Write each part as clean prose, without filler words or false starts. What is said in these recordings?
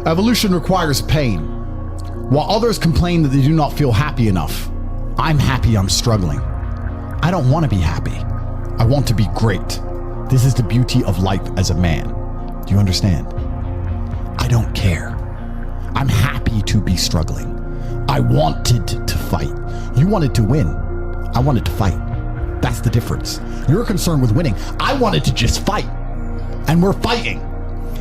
Evolution requires pain. While others complain that they do not feel happy enough, I'm happy I'm struggling. I don't want to be happy. I want to be great. This is the beauty of life as a man. Do you understand? I don't care. I'm happy to be struggling. I wanted to fight. You wanted to win. I wanted to fight. That's the difference. You're concerned with winning. I wanted to just fight. And we're fighting.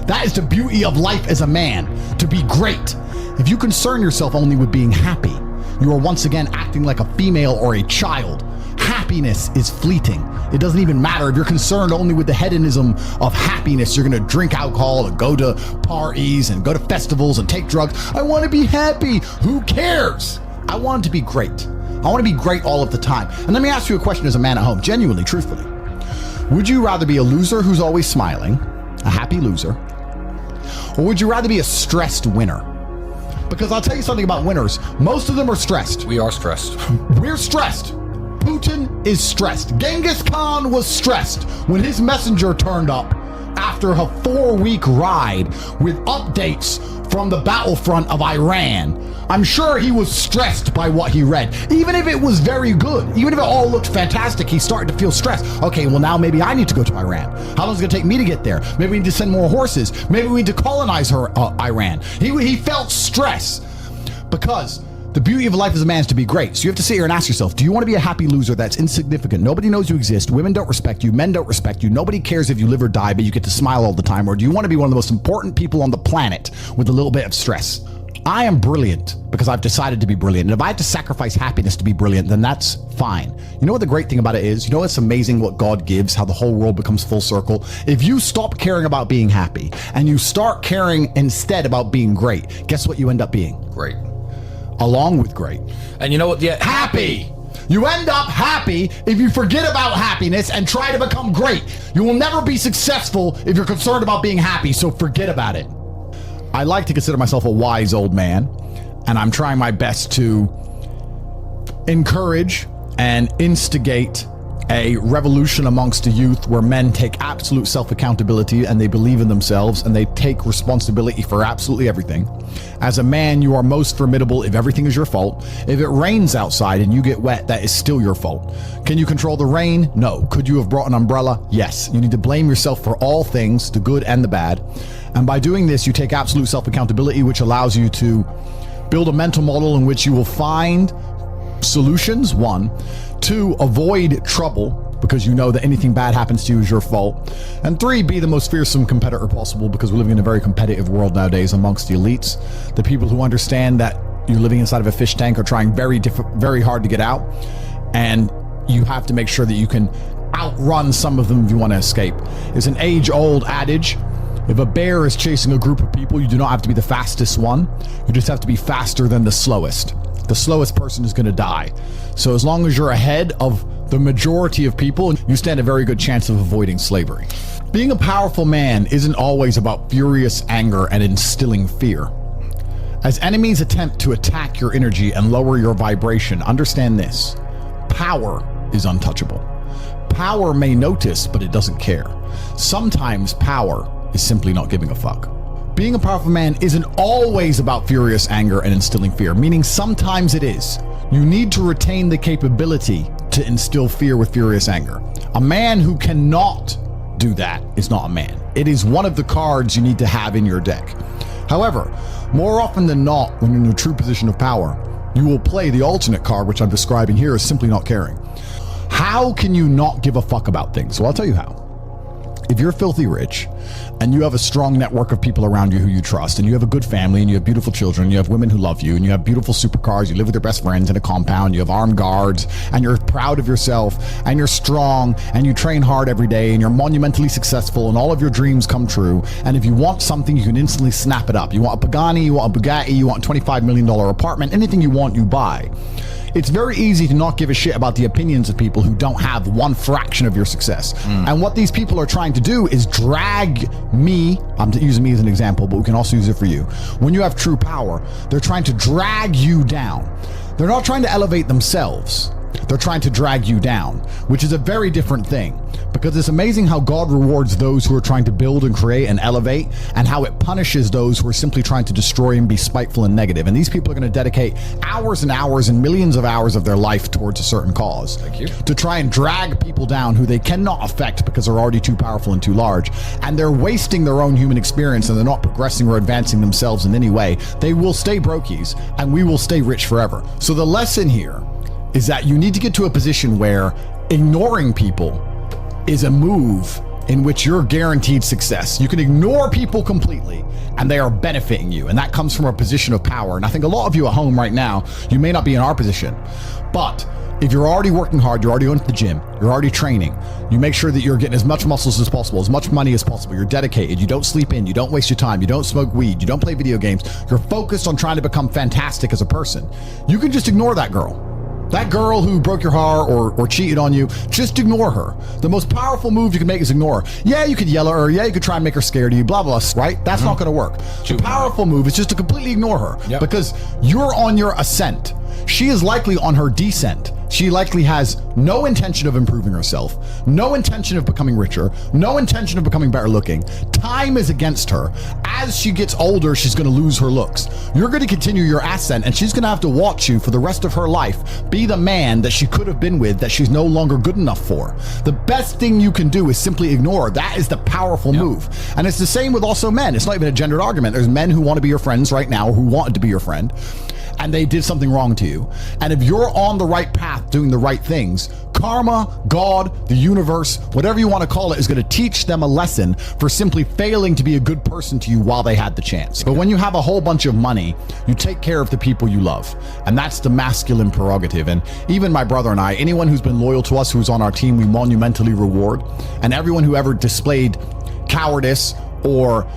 That is the beauty of life as a man, to be great. If you concern yourself only with being happy, you are once again acting like a female or a child. Happiness is fleeting. It doesn't even matter if you're concerned only with the hedonism of happiness. You're going to drink alcohol and go to parties and go to festivals and take drugs. I want to be happy. Who cares? I want to be great. I want to be great all of the time. And let me ask you a question as a man at home, genuinely, truthfully. Would you rather be a loser who's always smiling, a happy loser, or would you rather be a stressed winner? Because I'll tell you something about winners. Most of them are stressed. We are stressed. We're stressed. Putin is stressed. Genghis Khan was stressed when his messenger turned up after a 4-week ride with updates from the battlefront of Iran. I'm sure he was stressed by what he read. Even if it was very good, even if it all looked fantastic, he started to feel stressed. Okay, well now maybe I need to go to Iran. How long is it gonna take me to get there? Maybe we need to send more horses. Maybe we need to colonize Iran. He felt stress because the beauty of life as a man is to be great. So you have to sit here and ask yourself, do you want to be a happy loser that's insignificant? Nobody knows you exist. Women don't respect you. Men don't respect you. Nobody cares if you live or die, but you get to smile all the time. Or do you want to be one of the most important people on the planet with a little bit of stress? I am brilliant because I've decided to be brilliant. And if I have to sacrifice happiness to be brilliant, then that's fine. You know what the great thing about it is? You know what's amazing what God gives, how the whole world becomes full circle? If you stop caring about being happy and you start caring instead about being great, guess what you end up being? Great. Along with great. And you know what? Yeah, happy. You end up happy if you forget about happiness and try to become great. You will never be successful if you're concerned about being happy, so forget about it. I like to consider myself a wise old man, and I'm trying my best to encourage and instigate a revolution amongst the youth where men take absolute self-accountability and they believe in themselves and they take responsibility for absolutely everything. As a man, you are most formidable if everything is your fault. If it rains outside and you get wet, that is still your fault. Can you control the rain? No. Could you have brought an umbrella? Yes. You need to blame yourself for all things, the good and the bad. And by doing this, you take absolute self-accountability, which allows you to build a mental model in which you will find solutions, 1. 2, avoid trouble because you know that anything bad happens to you is your fault. And 3, be the most fearsome competitor possible because we're living in a very competitive world nowadays amongst the elites. The people who understand that you're living inside of a fish tank are trying very hard to get out. And you have to make sure that you can outrun some of them if you want to escape. It's an age-old adage. If a bear is chasing a group of people, you do not have to be the fastest one. You just have to be faster than the slowest. The slowest person is going to die. So as long as you're ahead of the majority of people, you stand a very good chance of avoiding slavery. Being a powerful man isn't always about furious anger and instilling fear. As enemies attempt to attack your energy and lower your vibration, understand this: power is untouchable. Power may notice, but it doesn't care. Sometimes power is simply not giving a fuck. Being a powerful man isn't always about furious anger and instilling fear, meaning sometimes it is. You need to retain the capability to instill fear with furious anger. A man who cannot do that is not a man. It is one of the cards you need to have in your deck. However, more often than not, when you're in a true position of power, you will play the alternate card, which I'm describing here as simply not caring. How can you not give a fuck about things? Well, I'll tell you how. If you're filthy rich and you have a strong network of people around you who you trust, and you have a good family, and you have beautiful children, and you have women who love you, and you have beautiful supercars, you live with your best friends in a compound, you have armed guards, and you're proud of yourself, and you're strong, and you train hard every day, and you're monumentally successful, and all of your dreams come true, and if you want something, you can instantly snap it up. You want a Pagani, you want a Bugatti, you want a $25 million apartment, anything you want, you buy. It's very easy to not give a shit about the opinions of people who don't have one fraction of your success. And what these people are trying to do is drag me, I'm using me as an example, but we can also use it for you. When you have true power, they're trying to drag you down. They're not trying to elevate themselves. They're trying to drag you down, which is a very different thing, because it's amazing how God rewards those who are trying to build and create and elevate, and how it punishes those who are simply trying to destroy and be spiteful and negative. And these people are going to dedicate hours and hours and millions of hours of their life towards a certain cause. Thank you. To try and drag people down who they cannot affect because they're already too powerful and too large. And they're wasting their own human experience, and they're not progressing or advancing themselves in any way. They will stay brokies, and we will stay rich forever. So the lesson here is that you need to get to a position where ignoring people is a move in which you're guaranteed success. You can ignore people completely and they are benefiting you. And that comes from a position of power. And I think a lot of you at home right now, you may not be in our position, but if you're already working hard, you're already going to the gym, you're already training, you make sure that you're getting as much muscles as possible, as much money as possible, you're dedicated, you don't sleep in, you don't waste your time, you don't smoke weed, you don't play video games, you're focused on trying to become fantastic as a person. You can just ignore that girl. That girl who broke your heart or cheated on you, just ignore her. The most powerful move you can make is ignore her. Yeah, you could yell at her. Yeah, you could try and make her scared of you, blah, blah, right? That's not going to work. The powerful move is just to completely ignore her because you're on your ascent. She is likely on her descent. She likely has no intention of improving herself, no intention of becoming richer, no intention of becoming better looking. Time is against her. As she gets older, she's going to lose her looks. You're going to continue your ascent, and she's going to have to watch you for the rest of her life be the man that she could have been with that she's no longer good enough for. The best thing you can do is simply ignore. That is the powerful move. And it's the same with also men. It's not even a gendered argument. There's men who want to be your friends right now, who wanted to be your friend, and they did something wrong to you. And if you're on the right path doing the right things, karma, God, the universe, whatever you want to call it, is going to teach them a lesson for simply failing to be a good person to you while they had the chance. But when you have a whole bunch of money, you take care of the people you love. And that's the masculine prerogative. And even my brother and I, anyone who's been loyal to us, who's on our team, we monumentally reward. And everyone who ever displayed cowardice or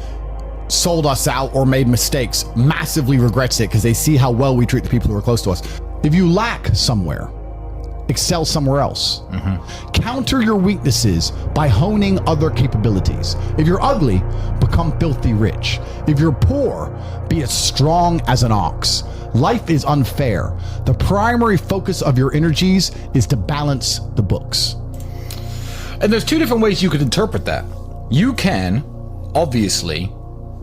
sold us out or made mistakes massively regrets it, because they see how well we treat the people who are close to us. If you lack somewhere, excel somewhere else. Counter your weaknesses by honing other capabilities. If you're ugly, become filthy rich. If you're poor, be as strong as an ox. Life is unfair. The primary focus of your energies is to balance the books. And there's two different ways you could interpret that. You can, obviously,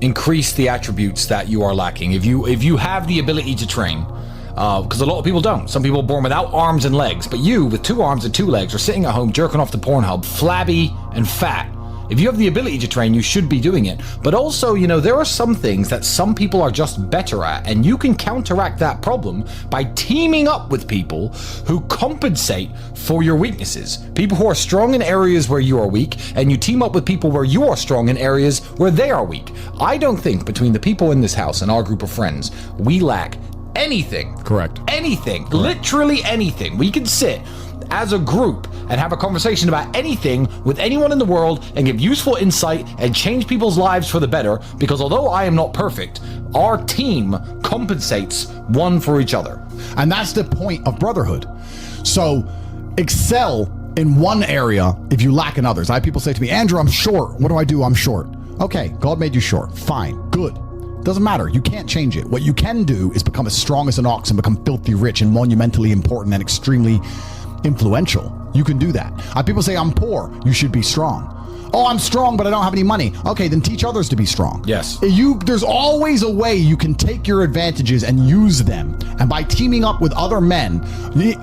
increase the attributes that you are lacking. If you have the ability to train, because a lot of people don't. Some people are born without arms and legs, but you, with 2 arms and 2 legs, are sitting at home jerking off to Pornhub, flabby and fat. If you have the ability to train, you should be doing it. But also, there are some things that some people are just better at, and you can counteract that problem by teaming up with people who compensate for your weaknesses. People who are strong in areas where you are weak, and you team up with people where you are strong in areas where they are weak. I don't think between the people in this house and our group of friends, we lack anything. Correct. Anything. Correct. Literally anything. We can sit as a group and have a conversation about anything with anyone in the world and give useful insight and change people's lives for the better, because although I am not perfect, our team compensates one for each other. And that's the point of brotherhood. So excel in one area if you lack in others. I have people say to me, Andrew, I'm short. What do I do? I'm short. Okay, God made you short. Fine, good. Doesn't matter. You can't change it. What you can do is become as strong as an ox and become filthy rich and monumentally important and extremely influential. You can do that. People say, I'm poor. You should be strong. Oh, I'm strong, but I don't have any money. Okay, then teach others to be strong. Yes. There's always a way you can take your advantages and use them. And by teaming up with other men,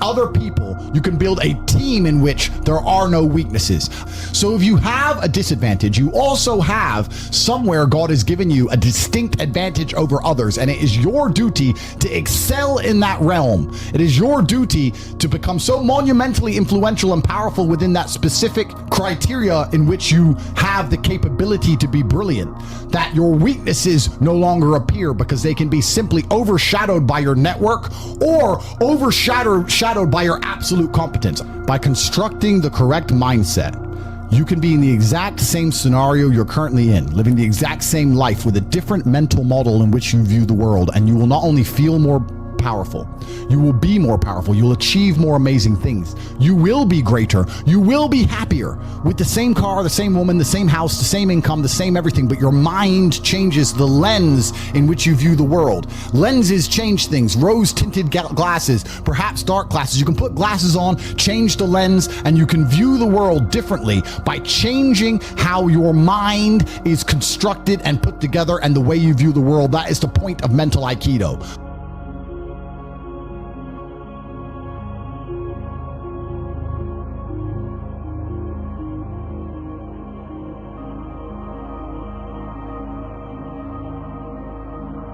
other people, you can build a team in which there are no weaknesses. So if you have a disadvantage, you also have somewhere God has given you a distinct advantage over others. And it is your duty to excel in that realm. It is your duty to become so monumentally influential and powerful within that specific criteria in which you have the capability to be brilliant, that your weaknesses no longer appear, because they can be simply overshadowed by your network or overshadowed by your absolute competence. By constructing the correct mindset, you can be in the exact same scenario you're currently in, living the exact same life with a different mental model in which you view the world, and you will not only feel more powerful. You will be more powerful. You'll achieve more amazing things. You will be greater. You will be happier with the same car, the same woman, the same house, the same income, the same everything, but your mind changes the lens in which you view the world. Lenses change things. Rose-tinted glasses, perhaps dark glasses. You can put glasses on, change the lens, and you can view the world differently by changing how your mind is constructed and put together and the way you view the world. That is the point of mental Aikido.